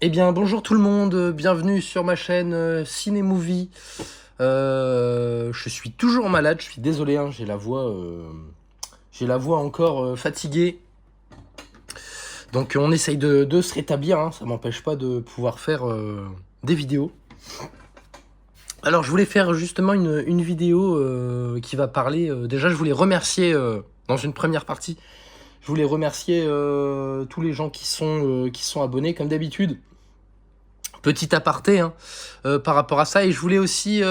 Eh bien, bonjour tout le monde, bienvenue sur ma chaîne Ciné Movie. Je suis toujours malade, je suis désolé, hein, j'ai la voix encore fatiguée. Donc on essaye de se rétablir, hein, ça m'empêche pas de pouvoir faire des vidéos. Alors je voulais faire justement une vidéo qui va parler... déjà je voulais remercier, dans une première partie, je voulais remercier tous les gens qui sont abonnés comme d'habitude. Petit aparté hein, par rapport à ça, et je voulais aussi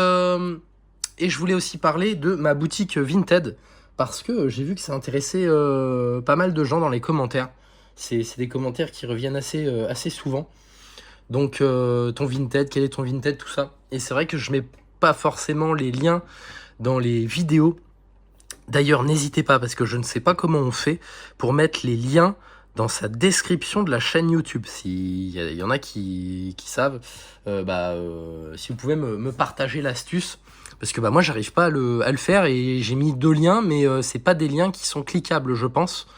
parler de ma boutique Vinted, parce que j'ai vu que ça intéressait pas mal de gens dans les commentaires. C'est des commentaires qui reviennent assez souvent. Donc ton Vinted, quel est ton Vinted, tout ça. Et c'est vrai que je mets pas forcément les liens dans les vidéos. D'ailleurs, n'hésitez pas, parce que je ne sais pas comment on fait pour mettre les liens dans sa description de la chaîne YouTube. S'il y en a qui savent, si vous pouvez me partager l'astuce, parce que moi j'arrive pas à le faire, et j'ai mis 2 liens, mais c'est pas des liens qui sont cliquables, je pense,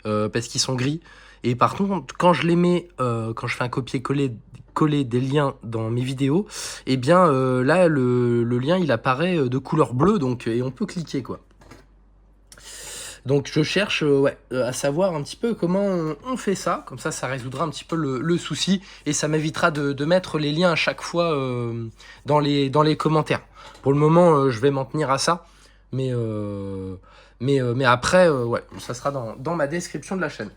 parce qu'ils sont gris. Et par contre, quand je les mets, quand je fais un coller des liens dans mes vidéos, et bien là le lien il apparaît de couleur bleue, donc et on peut cliquer quoi. Donc je cherche à savoir un petit peu comment on fait ça, comme ça résoudra un petit peu le souci, et ça m'évitera de mettre les liens à chaque fois dans les commentaires. Pour le moment, je vais m'en tenir à ça, mais après, ouais, ça sera dans ma description de la chaîne.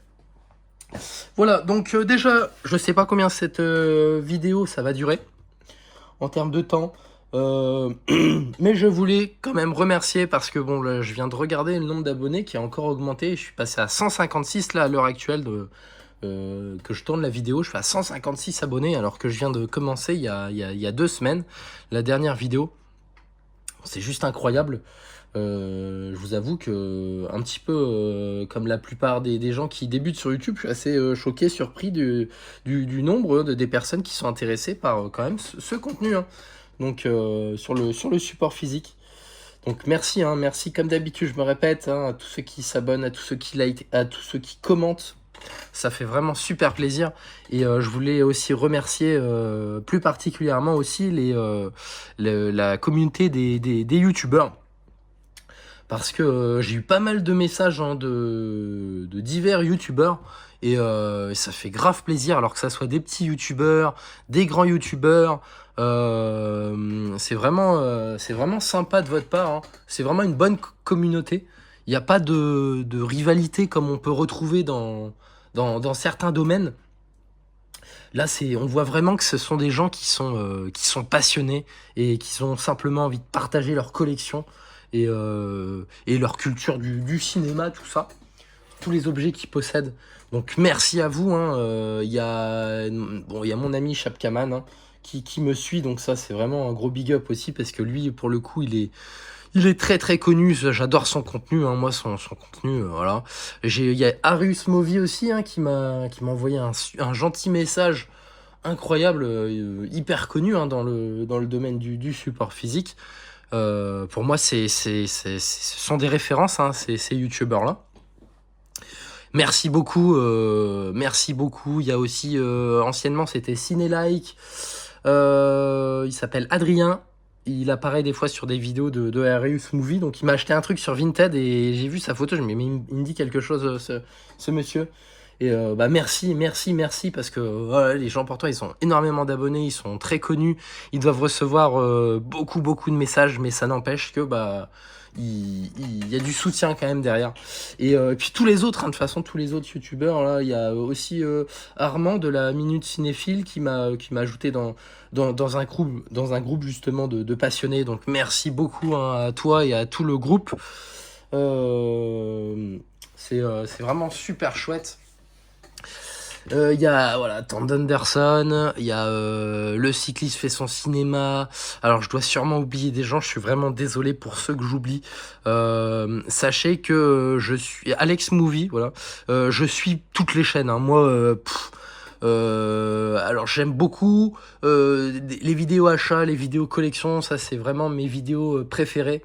Voilà, donc déjà, je sais pas combien cette vidéo ça va durer en termes de temps. Mais je voulais quand même remercier, parce que bon, là, je viens de regarder le nombre d'abonnés qui a encore augmenté. Je suis passé à 156 là à l'heure actuelle que je tourne la vidéo. Je suis à 156 abonnés, alors que je viens de commencer il y a 2 semaines la dernière vidéo. C'est juste incroyable. Je vous avoue que, un petit peu comme la plupart des gens qui débutent sur YouTube, je suis assez choqué, surpris du nombre des personnes qui sont intéressées par quand même ce contenu, hein. Donc sur le support physique. Donc merci, hein, merci comme d'habitude, je me répète, hein, à tous ceux qui s'abonnent, à tous ceux qui like, à tous ceux qui commentent. Ça fait vraiment super plaisir. Et je voulais aussi remercier plus particulièrement aussi la communauté des youtubeurs. Parce que j'ai eu pas mal de messages hein, de divers youtubeurs, et ça fait grave plaisir, alors que ça soit des petits youtubeurs, des grands youtubeurs. C'est vraiment sympa de votre part, hein. C'est vraiment une bonne communauté. Il n'y a pas de rivalité comme on peut retrouver dans certains domaines. Là, on voit vraiment que ce sont des gens qui sont passionnés, et qui ont simplement envie de partager leur collection et leur culture du cinéma, tout ça, tous les objets qu'ils possèdent. Donc merci à vous, hein. Il y a mon ami Chapkaman hein, qui me suit, donc ça c'est vraiment un gros big up aussi, parce que lui, pour le coup, il est très très connu. J'adore son contenu, hein. Moi son contenu, voilà. Il y a Arius Movie aussi hein, qui m'a envoyé un gentil message incroyable, hyper connu hein, dans le domaine du support physique. Pour moi, ce sont des références, hein, ces youtubeurs-là. Merci beaucoup, merci beaucoup. Il y a aussi, anciennement, c'était Cinélike. Il s'appelle Adrien. Il apparaît des fois sur des vidéos de Arius Movie. Donc, il m'a acheté un truc sur Vinted, et j'ai vu sa photo. Je me dis, mais il me dit quelque chose, ce monsieur. Et merci, parce que voilà, les gens, pourtant, ils ont énormément d'abonnés, ils sont très connus, ils doivent recevoir beaucoup de messages, mais ça n'empêche que il y a du soutien quand même derrière. Et puis tous les autres, hein, de toute façon, tous les autres youtubeurs, là, il y a aussi Armand de la Minute Cinéphile qui m'a ajouté dans un groupe justement de passionnés. Donc merci beaucoup hein, à toi et à tout le groupe. C'est vraiment super chouette. Il y a voilà, Tom Anderson, il y a le cycliste fait son cinéma. Alors je dois sûrement oublier des gens, je suis vraiment désolé pour ceux que j'oublie. Sachez que je suis Alex Movie, voilà. Je suis toutes les chaînes, hein. Moi, alors j'aime beaucoup les vidéos achats, les vidéos collection, ça c'est vraiment mes vidéos préférées.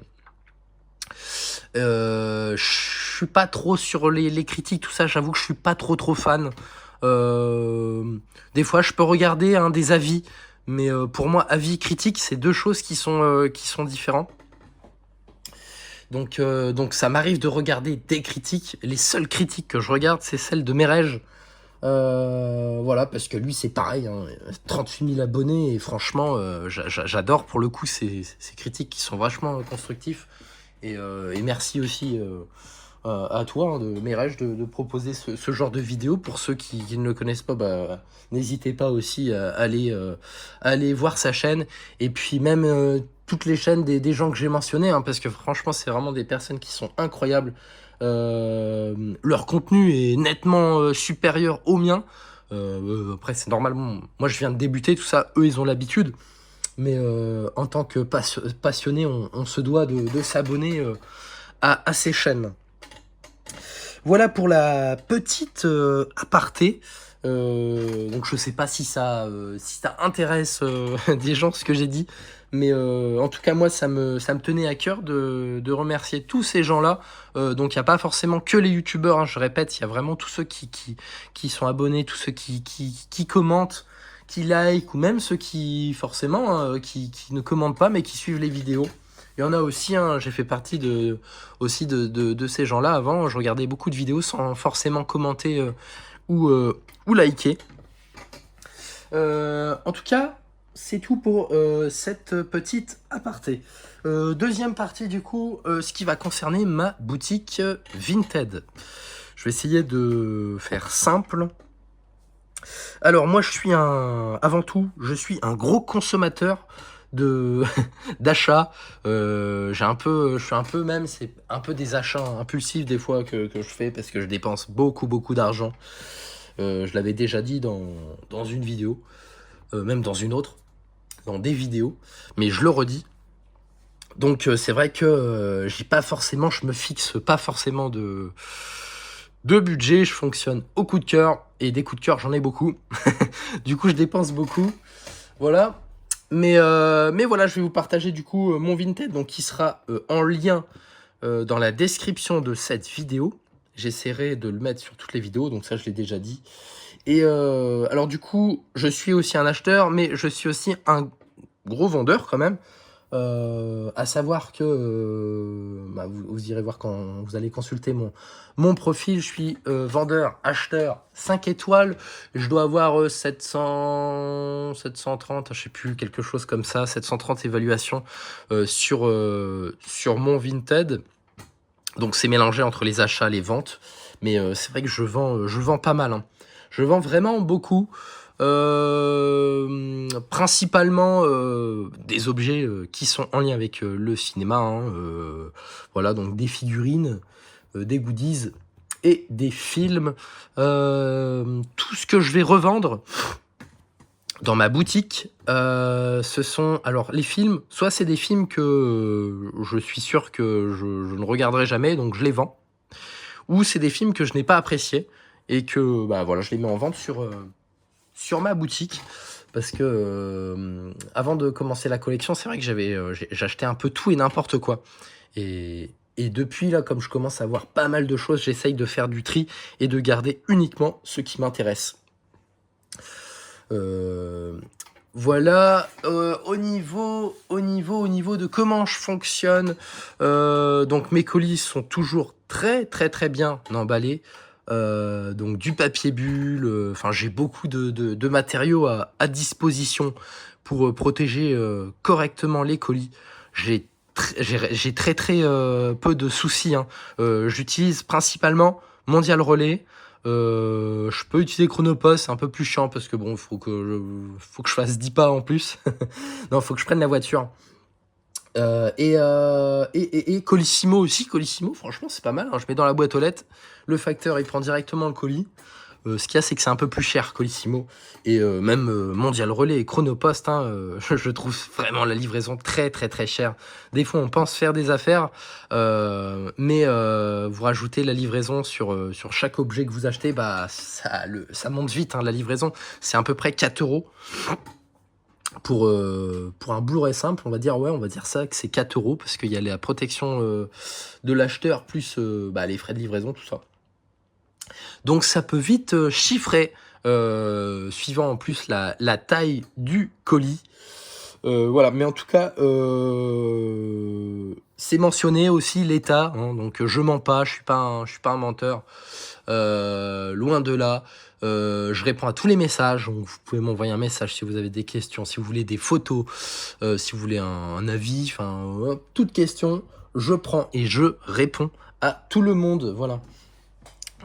Je suis pas trop sur les critiques, tout ça, j'avoue que je suis pas trop fan. Euh, Des fois, je peux regarder des avis, mais pour moi, avis, critique, c'est deux choses qui sont différentes. Donc ça m'arrive de regarder des critiques. Les seules critiques que je regarde, c'est celles de Merege. Voilà, parce que lui, c'est pareil, 38 000 abonnés, et franchement, j'adore pour le coup ces critiques qui sont vachement constructifs. Et merci aussi à toi, de Merege, de proposer ce genre de vidéo. Pour ceux qui ne le connaissent pas, bah, n'hésitez pas aussi à aller voir sa chaîne. Et puis même toutes les chaînes des gens que j'ai mentionnés, parce que franchement, c'est vraiment des personnes qui sont incroyables. Leur contenu est nettement supérieur au mien. Après, c'est normal. Moi, je viens de débuter, tout ça. Eux, ils ont l'habitude. Mais en tant que passionné, on se doit de s'abonner à ces chaînes. Voilà pour la petite aparté. Donc je sais pas si ça intéresse des gens ce que j'ai dit, mais en tout cas moi ça me tenait à cœur de remercier tous ces gens-là. Donc il n'y a pas forcément que les youtubeurs, je répète, il y a vraiment tous ceux qui sont abonnés, tous ceux qui commentent, qui like, ou même ceux qui forcément qui ne commentent pas mais qui suivent les vidéos. Il y en a aussi, j'ai fait partie de ces gens-là avant. Je regardais beaucoup de vidéos sans forcément commenter ou liker. En tout cas, c'est tout pour cette petite aparté. Deuxième partie du coup, ce qui va concerner ma boutique Vinted. Je vais essayer de faire simple. Alors moi avant tout, je suis un gros consommateur d'achat. Je suis un peu même, c'est un peu des achats impulsifs des fois que je fais, parce que je dépense beaucoup d'argent. Je l'avais déjà dit dans une vidéo, même dans une autre, dans des vidéos, mais je le redis. Donc c'est vrai que je me fixe pas forcément de budget, je fonctionne au coup de cœur, et des coups de cœur j'en ai beaucoup. Du coup je dépense beaucoup, voilà. Mais voilà, je vais vous partager du coup mon Vinted, donc qui sera en lien dans la description de cette vidéo. J'essaierai de le mettre sur toutes les vidéos, donc ça je l'ai déjà dit. Et alors du coup, je suis aussi un acheteur, mais je suis aussi un gros vendeur quand même. À savoir que bah, vous irez voir quand vous allez consulter mon profil. Je suis vendeur, acheteur 5 étoiles. Je dois avoir 730, je sais plus, quelque chose comme ça, 730 évaluations sur mon Vinted. Donc c'est mélangé entre les achats, les ventes. Mais c'est vrai que je vends pas mal. Je vends vraiment beaucoup. Principalement des objets qui sont en lien avec le cinéma. Voilà, donc des figurines, des goodies et des films. Tout ce que je vais revendre dans ma boutique, ce sont... Alors, les films, soit c'est des films que je suis sûr que je ne regarderai jamais, donc je les vends. Ou c'est des films que je n'ai pas appréciés et que bah, voilà, je les mets en vente sur ma boutique. Parce que avant de commencer la collection, c'est vrai que j'achetais un peu tout et n'importe quoi. Et depuis, là, comme je commence à voir pas mal de choses, j'essaye de faire du tri et de garder uniquement ce qui m'intéresse. Voilà, au niveau de comment je fonctionne, donc mes colis sont toujours très bien emballés. Donc du papier bulle, enfin j'ai beaucoup de matériaux à disposition pour protéger correctement les colis. J'ai très peu de soucis. J'utilise principalement Mondial Relay. Je peux utiliser Chronopost, c'est un peu plus chiant parce que bon, faut que je fasse 10 pas en plus. Non, faut que je prenne la voiture. Et Colissimo aussi. Colissimo, franchement, c'est pas mal. Je mets dans la boîte aux lettres. Le facteur, il prend directement le colis. Ce qu'il y a, c'est que c'est un peu plus cher, Colissimo. Et même Mondial Relais et Chronopost, je trouve vraiment la livraison très chère. Des fois, on pense faire des affaires, mais vous rajoutez la livraison sur chaque objet que vous achetez, bah ça monte vite, la livraison. C'est à peu près 4 €. Pour un Blu-ray simple, on va dire ça, que c'est 4 € parce qu'il y a la protection de l'acheteur plus les frais de livraison, tout ça. Donc ça peut vite chiffrer suivant en plus la taille du colis. Voilà, mais en tout cas, c'est mentionné aussi l'état, hein, donc je mens pas, je suis pas un menteur, loin de là. Je réponds à tous les messages, donc vous pouvez m'envoyer un message si vous avez des questions, si vous voulez des photos, si vous voulez un avis, enfin, toute question, je prends et je réponds à tout le monde, voilà.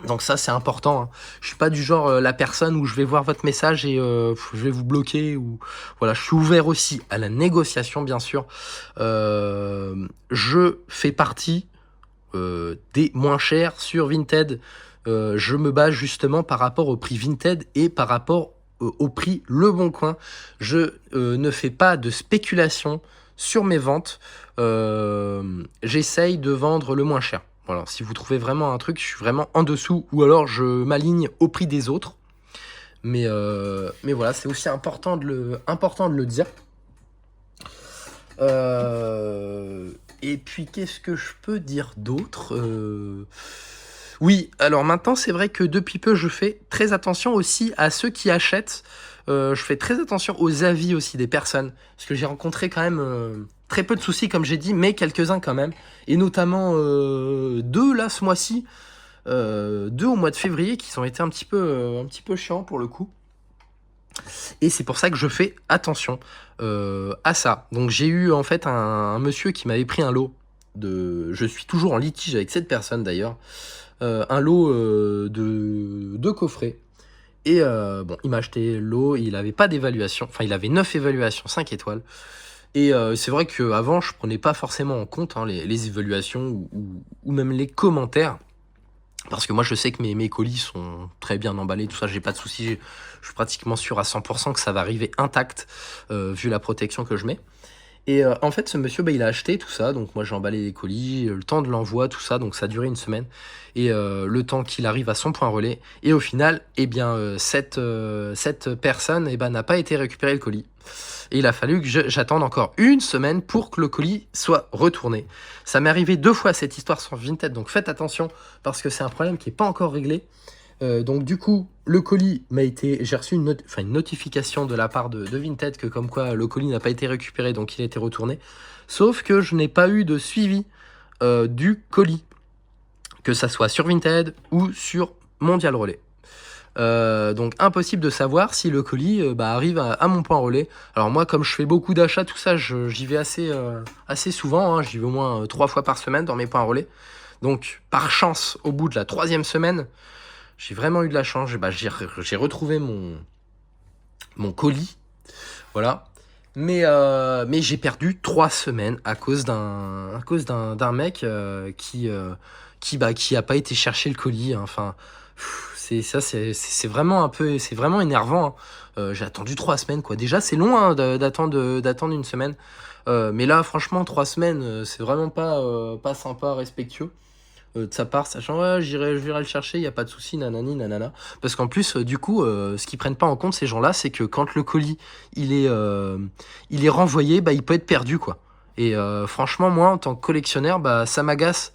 Donc ça c'est important, hein. Je suis pas du genre la personne où je vais voir votre message et je vais vous bloquer ou voilà, je suis ouvert aussi à la négociation bien sûr. Je fais partie des moins chers sur Vinted. Je me base justement par rapport au prix Vinted et par rapport au prix Le Bon Coin. Je ne fais pas de spéculation sur mes ventes. J'essaye de vendre le moins cher. Voilà, si vous trouvez vraiment un truc, je suis vraiment en dessous ou alors je m'aligne au prix des autres. Mais voilà, c'est aussi important de le dire. Et puis, qu'est-ce que je peux dire d'autre Oui, alors maintenant, c'est vrai que depuis peu, je fais très attention aussi à ceux qui achètent. Je fais très attention aux avis aussi des personnes. Parce que j'ai rencontré quand même très peu de soucis, comme j'ai dit, mais quelques-uns quand même. Et notamment 2 là, ce mois-ci. 2 au mois de février qui ont été un petit peu chiants pour le coup. Et c'est pour ça que je fais attention à ça. Donc j'ai eu en fait un monsieur qui m'avait pris un lot je suis toujours en litige avec cette personne d'ailleurs, un lot de 2 coffrets. Et bon, il m'a acheté le lot, il avait pas d'évaluation, enfin il avait 9 évaluations, 5 étoiles. Et c'est vrai qu'avant je prenais pas forcément en compte hein, les évaluations ou même les commentaires. Parce que moi je sais que mes colis sont très bien emballés, tout ça, j'ai pas de soucis, je suis pratiquement sûr à 100% que ça va arriver intact, vu la protection que je mets. Et en fait ce monsieur, il a acheté tout ça, donc moi j'ai emballé les colis, le temps de l'envoi, tout ça, donc ça a duré une semaine. Et le temps qu'il arrive à son point relais, et au final, eh bien cette personne n'a pas été récupérer le colis. Et il a fallu que j'attende encore une semaine pour que le colis soit retourné. Ça m'est arrivé 2 fois cette histoire sur Vinted, donc faites attention parce que c'est un problème qui n'est pas encore réglé. Donc du coup, le colis j'ai reçu une notification de la part de Vinted que comme quoi le colis n'a pas été récupéré, donc il a été retourné. Sauf que je n'ai pas eu de suivi du colis, que ça soit sur Vinted ou sur Mondial Relais. Donc impossible de savoir si le colis arrive à mon point relais. Alors moi, comme je fais beaucoup d'achats, tout ça, j'y vais assez souvent, hein. J'y vais au moins 3 fois par semaine dans mes points relais. Donc par chance, au bout de la 3e semaine, j'ai vraiment eu de la chance. J'ai retrouvé mon colis, voilà. Mais j'ai perdu 3 semaines à cause d'un mec qui a pas été chercher le colis, hein. Enfin. C'est vraiment énervant, hein. J'ai attendu 3 semaines, quoi. Déjà, c'est long hein, d'attendre une semaine. Mais là, franchement, 3 semaines, c'est vraiment pas sympa, respectueux de sa part, sachant, ouais, je virai le chercher, il n'y a pas de souci, nanani, nanana. Parce qu'en plus, du coup, ce qu'ils prennent pas en compte, ces gens-là, c'est que quand le colis, il est renvoyé, il peut être perdu, quoi. Et franchement, moi, en tant que collectionneur, ça m'agace.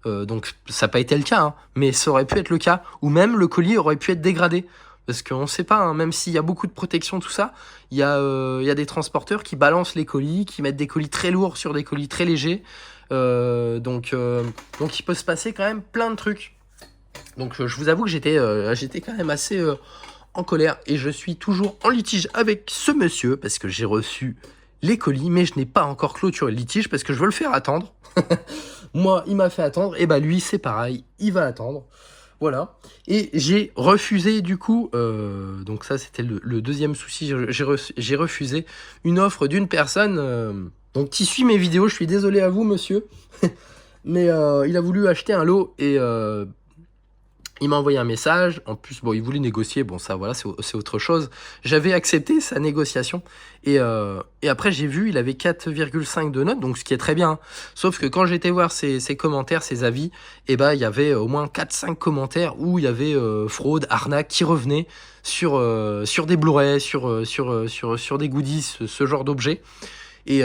Donc ça n'a pas été le cas, hein, mais ça aurait pu être le cas, ou même le colis aurait pu être dégradé, parce qu'on ne sait pas, hein, même s'il y a beaucoup de protection, tout ça, il y a des transporteurs qui balancent les colis, qui mettent des colis très lourds sur des colis très légers, donc il peut se passer quand même plein de trucs. Donc je vous avoue que j'étais quand même assez en colère, et je suis toujours en litige avec ce monsieur, parce que j'ai reçu les colis, mais je n'ai pas encore clôturé le litige, parce que je veux le faire attendre. Moi, il m'a fait attendre, et lui, c'est pareil, il va attendre. Voilà. Et j'ai refusé, du coup, donc ça, c'était le 2e souci, j'ai refusé une offre d'une personne donc qui suit mes vidéos. Je suis désolé à vous, monsieur, mais il a voulu acheter un lot, et il m'a envoyé un message. En plus, il voulait négocier. Bon, ça, voilà, c'est autre chose. J'avais accepté sa négociation. Et après, j'ai vu, il avait 4,5 de notes, donc ce qui est très bien, hein. Sauf que quand j'étais voir ses commentaires, ses avis, il y avait au moins 4-5 commentaires où il y avait fraude, arnaque qui revenait sur des Blu-ray, sur des goodies, ce genre d'objets. Et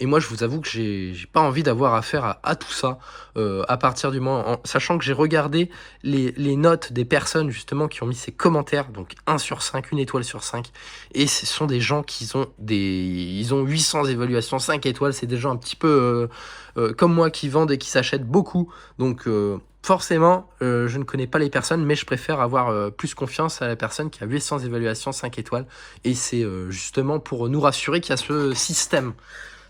moi, je vous avoue que j'ai pas envie d'avoir affaire à tout ça, à partir du moment, sachant que j'ai regardé les notes des personnes justement qui ont mis ces commentaires, donc 1 sur 5, 1 étoile sur 5, et ce sont des gens qui ont ils ont 800 évaluations, 5 étoiles, c'est des gens un petit peu comme moi qui vendent et qui s'achètent beaucoup, donc forcément, je ne connais pas les personnes, mais je préfère avoir plus confiance à la personne qui a 800 évaluations, 5 étoiles. Et c'est justement pour nous rassurer qu'il y a ce système.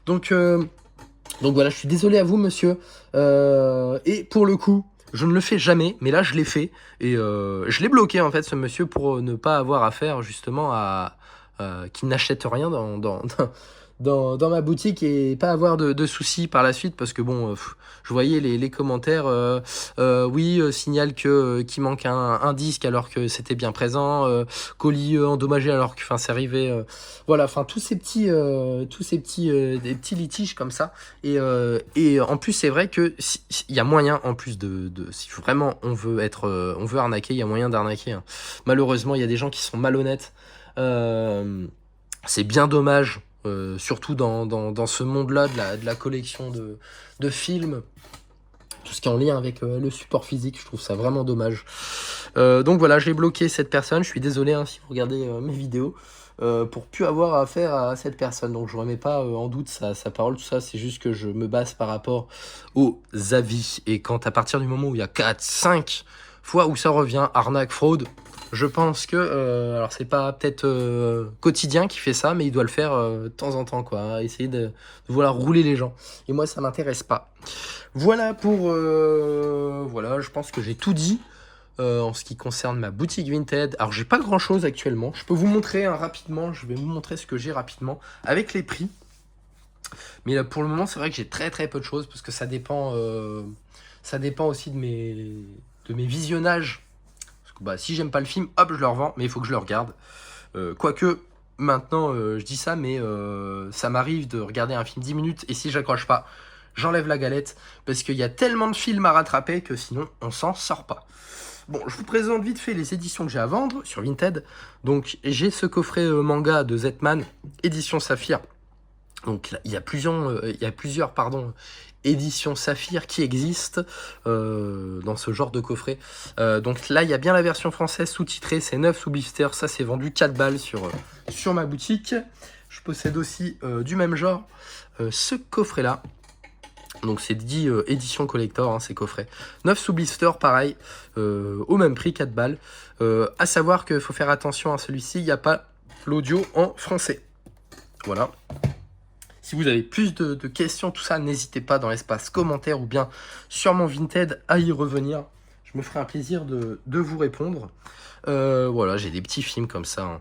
Donc voilà, je suis désolé à vous, monsieur. Et pour le coup, je ne le fais jamais, mais là, je l'ai fait. Et je l'ai bloqué, en fait, ce monsieur, pour ne pas avoir affaire, justement, à qu'il n'achète rien dans ma boutique et pas avoir de soucis par la suite, parce que bon, je voyais les commentaires, oui, signale qu'il manque un disque alors que c'était bien présent, colis endommagé alors que c'est arrivé, voilà, enfin tous ces petits des petits litiges comme ça, et en plus c'est vrai que il y a moyen, en plus de si vraiment on veut arnaquer, il y a moyen d'arnaquer, hein. Malheureusement il y a des gens qui sont malhonnêtes, c'est bien dommage, surtout dans ce monde-là de la collection de films, tout ce qui est en lien avec le support physique, je trouve ça vraiment dommage. Donc voilà, j'ai bloqué cette personne, je suis désolé, hein, si vous regardez mes vidéos, pour plus avoir affaire à cette personne. Donc je ne remets pas en doute sa parole, tout ça, c'est juste que je me base par rapport aux avis. Et quand à partir du moment où il y a 4, 5 fois où ça revient, arnaque, fraude, je pense que, alors c'est pas peut-être quotidien qui fait ça, mais il doit le faire de temps en temps, quoi, hein, essayer de vouloir rouler les gens. Et moi, ça m'intéresse pas. Voilà pour, voilà, je pense que j'ai tout dit en ce qui concerne ma boutique Vinted. Alors j'ai pas grand chose actuellement, je peux vous montrer rapidement, je vais vous montrer ce que j'ai rapidement avec les prix. Mais là, pour le moment, c'est vrai que j'ai très peu de choses parce que ça dépend aussi de mes visionnages. Bah, si j'aime pas le film, hop, je le revends, mais il faut que je le regarde. Quoique, maintenant, je dis ça, mais ça m'arrive de regarder un film 10 minutes, et si j'accroche pas, j'enlève la galette, parce qu'il y a tellement de films à rattraper que sinon, on s'en sort pas. Bon, je vous présente vite fait les éditions que j'ai à vendre sur Vinted. Donc, j'ai ce coffret manga de Zetman, édition Saphir. Donc, là, il y a plusieurs éditions Saphir qui existent dans ce genre de coffret. Donc là, il y a bien la version française sous-titrée, c'est 9 sous blister, ça c'est vendu 4 balles sur ma boutique. Je possède aussi du même genre ce coffret-là. Donc c'est dit édition collector, hein, ces coffrets. 9 sous blister, pareil, au même prix, 4 balles. À savoir qu'il faut faire attention à celui-ci, il n'y a pas l'audio en français. Voilà. Si vous avez plus de questions, tout ça, n'hésitez pas dans l'espace commentaire ou bien sur mon Vinted à y revenir. Je me ferai un plaisir de vous répondre. Voilà, j'ai des petits films comme ça, hein.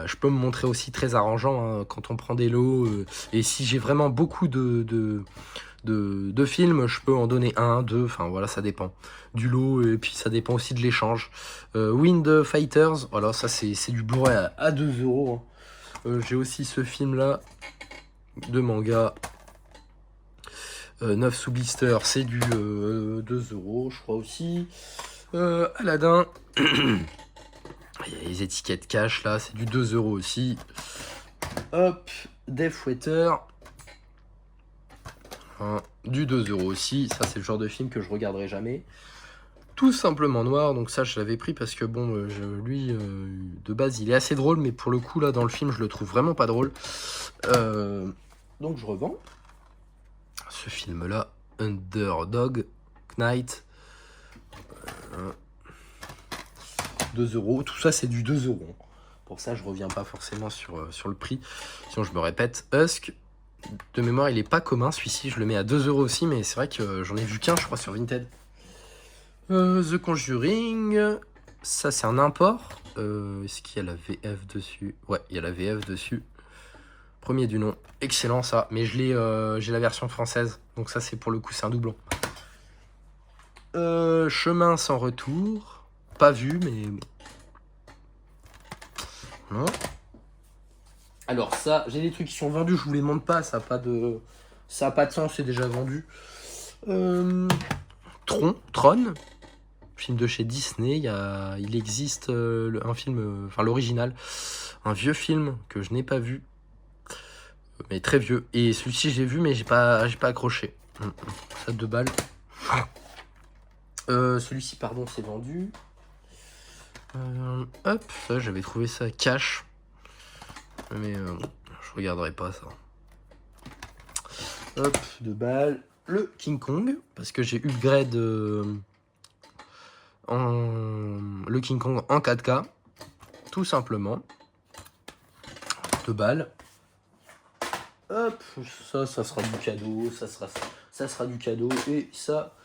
Je peux me montrer aussi très arrangeant, hein, quand on prend des lots. Et si j'ai vraiment beaucoup de films, je peux en donner 1, 2, enfin voilà, ça dépend du lot. Et puis ça dépend aussi de l'échange. Wind Fighters, voilà, ça c'est du Blu-ray à 2 €. Hein. J'ai aussi ce film-là de manga, 9 sous blister, c'est du 2 €, je crois aussi. Aladdin, il y a les étiquettes cash là, c'est du 2 € aussi. Hop, Death Water, hein, du 2 € aussi. Ça, c'est le genre de film que je regarderai jamais. Tout simplement noir, donc ça je l'avais pris parce que bon, lui de base il est assez drôle, mais pour le coup là dans le film je le trouve vraiment pas drôle. Donc je revends ce film là, Underdog Knight, 2 €, tout ça c'est du 2 €. Pour ça je reviens pas forcément sur le prix, sinon je me répète. Husk, de mémoire il est pas commun celui-ci, je le mets à 2 € aussi, mais c'est vrai que j'en ai vu qu'un je crois sur Vinted. The Conjuring, ça c'est un import. Est-ce qu'il y a la VF dessus? Ouais, il y a la VF dessus. Premier du nom, excellent ça, mais j'ai la version française, donc ça c'est pour le coup, c'est un doublon. Chemin sans retour, pas vu, mais non. Alors ça, j'ai des trucs qui sont vendus, je vous les montre pas, ça a pas de sens, c'est déjà vendu. Tron, film de chez Disney, il existe un film, enfin l'original, un vieux film que je n'ai pas vu. mais très vieux. Et celui-ci, j'ai vu, mais j'ai pas accroché. Ça, 2 balles. Celui-ci, pardon, c'est vendu. Hop, ça, j'avais trouvé ça cash. Mais je regarderai pas ça. Hop, 2 balles. Le King Kong, parce que j'ai upgrade le King Kong en 4K. Tout simplement. 2 balles. Hop, ça sera du cadeau. Ça sera du cadeau. Et ça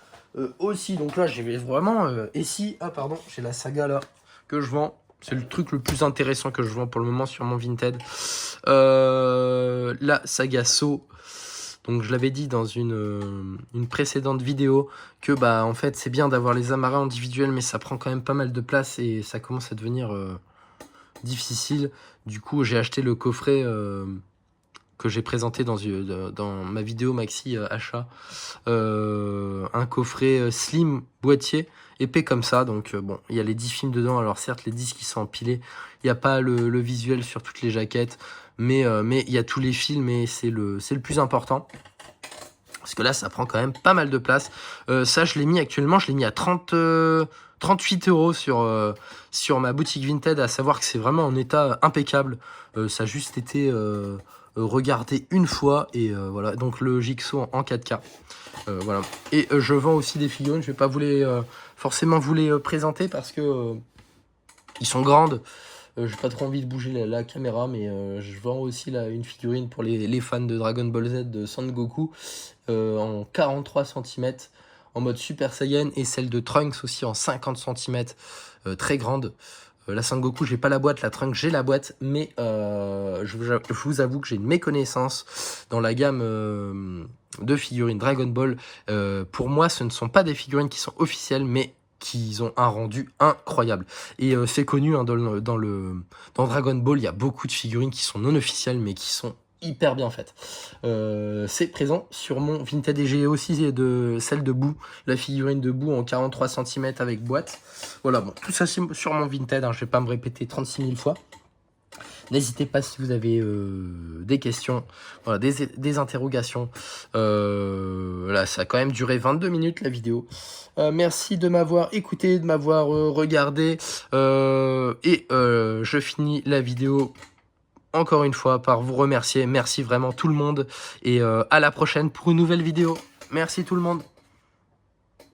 aussi. Donc là, j'ai vraiment... et si... Ah, pardon, j'ai la saga là que je vends. C'est le truc le plus intéressant que je vends pour le moment sur mon Vinted. La saga Saw. Donc je l'avais dit dans une précédente vidéo que bah en fait c'est bien d'avoir les amarras individuels, mais ça prend quand même pas mal de place et ça commence à devenir difficile. Du coup j'ai acheté le coffret que j'ai présenté dans ma vidéo maxi achat. Un coffret slim boîtier épais comme ça, donc bon, il y a les 10 films dedans. Alors certes les disques qui sont empilés, il n'y a pas le visuel sur toutes les jaquettes, mais il y a tous les films et c'est le plus important. Parce que là, ça prend quand même pas mal de place. Ça, je l'ai mis actuellement, je l'ai mis à 38 € sur ma boutique Vinted, à savoir que c'est vraiment en état impeccable. Ça a juste été regardé une fois et voilà. Donc le Jigsaw en 4K. Voilà. Et je vends aussi des figurines. Je vais pas forcément vous les présenter parce que ils sont grandes. J'ai pas trop envie de bouger la caméra, mais je vends aussi une figurine pour les fans de Dragon Ball Z de Son Goku en 43 cm en mode Super Saiyan, et celle de Trunks aussi en 50 cm très grande. La Son Goku, j'ai pas la boîte, la Trunks, j'ai la boîte, mais je vous avoue que j'ai une méconnaissance dans la gamme de figurines Dragon Ball. Pour moi, ce ne sont pas des figurines qui sont officielles, mais qui ont un rendu incroyable. Et c'est connu, hein, dans Dragon Ball, il y a beaucoup de figurines qui sont non officielles, mais qui sont hyper bien faites. C'est présent sur mon Vinted, et j'ai aussi celle de Boo, la figurine de Boo en 43 cm avec boîte. Voilà, bon, tout ça c'est sur mon Vinted, hein, je vais pas me répéter 36 000 fois. N'hésitez pas si vous avez des questions, voilà, des interrogations. Là, ça a quand même duré 22 minutes la vidéo. Merci de m'avoir écouté, de m'avoir regardé. Et je finis la vidéo encore une fois par vous remercier. Merci vraiment tout le monde. Et à la prochaine pour une nouvelle vidéo. Merci tout le monde.